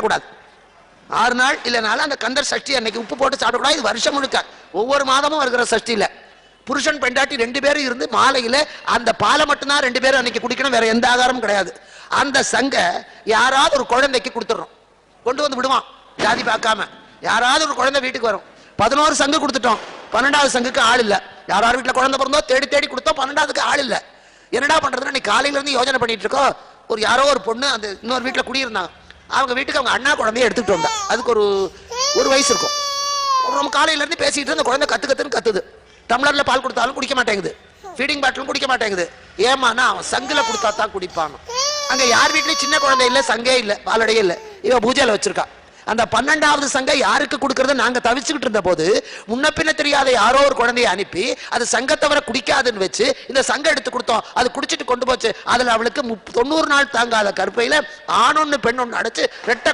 வெட்டக்கூடாது. 6 நாள் இல்லைனாலும் அந்த கந்தர் சஷ்டி அன்னைக்கு உப்பு போட்டு சாப்பிடக்கூடாது. இது வருஷம் முழுக்க ஒவ்வொரு மாதமும் வருகிற சஷ்டியில் புருஷன் பெண்டாட்டி 2 பேரும் இருந்து மாலையில் அந்த பாலை மட்டும்தான் 2 பேரும் அன்னைக்கு குடிக்கணும், வேற எந்த ஆகாரமும் கிடையாது. அந்த சங்க யாராவது ஒரு குழந்தைக்கு கொடுத்துட்றோம், கொண்டு வந்து விடுவான் ஜாதி பார்க்காம. யாராவது ஒரு குழந்தை வீட்டுக்கு வரும். 11 சங்கு கொடுத்துட்டோம், 12வது சங்குக்கு ஆள் இல்லை. யாராவது வீட்டில் குழந்தை பிறந்தோ தேடி தேடி கொடுத்தோம், 12வதுக்கு ஆள் இல்லை. என்னடா பண்றதுன்னு நீ காலையில இருந்து யோசனை பண்ணிட்டு இருக்கோம். யாரோ ஒரு பொண்ணு அந்த இன்னொரு வீட்டில் குடியிருந்தாங்க. அவங்க வீட்டுக்கு அவங்க அண்ணா குழந்தைய எடுத்துட்டு வந்தா. அதுக்கு ஒரு வயசு இருக்கும். நம்ம காலையில இருந்து பேசிட்டு அந்த குழந்தை கத்துன்னு கத்துது. டம்ளர்ல பால் கொடுத்தாலும் குடிக்க மாட்டேங்குது, ஃபீடிங் பாட்டிலும் குடிக்க மாட்டேங்குது. ஏமானா அவன் சங்குல கொடுத்தா தான் குடிப்பான். அங்க யார் வீட்லயும் சின்ன குழந்தை இல்ல, சங்கே இல்ல, பாலடையே இல்ல. இவ பூஜையில வச்சிருக்கா. அந்த 12வது சங்கை யாருக்கு கொடுக்கறது நாங்க தவிச்சுக்கிட்டு இருந்த போது முன்ன பின்ன தெரியாத யாரோ ஒரு குழந்தைய அனுப்பி அது சங்கத்தவரை குடிக்காதுன்னு வச்சு இந்த சங்கம் எடுத்து கொடுத்தோம். அது குடிச்சிட்டு கொண்டு போச்சு. அதுல அவளுக்கு 90 நாள் தாங்காத கருப்பையில ஆணொன்னு பெண்ணொன்னு அடைச்சு ரெட்ட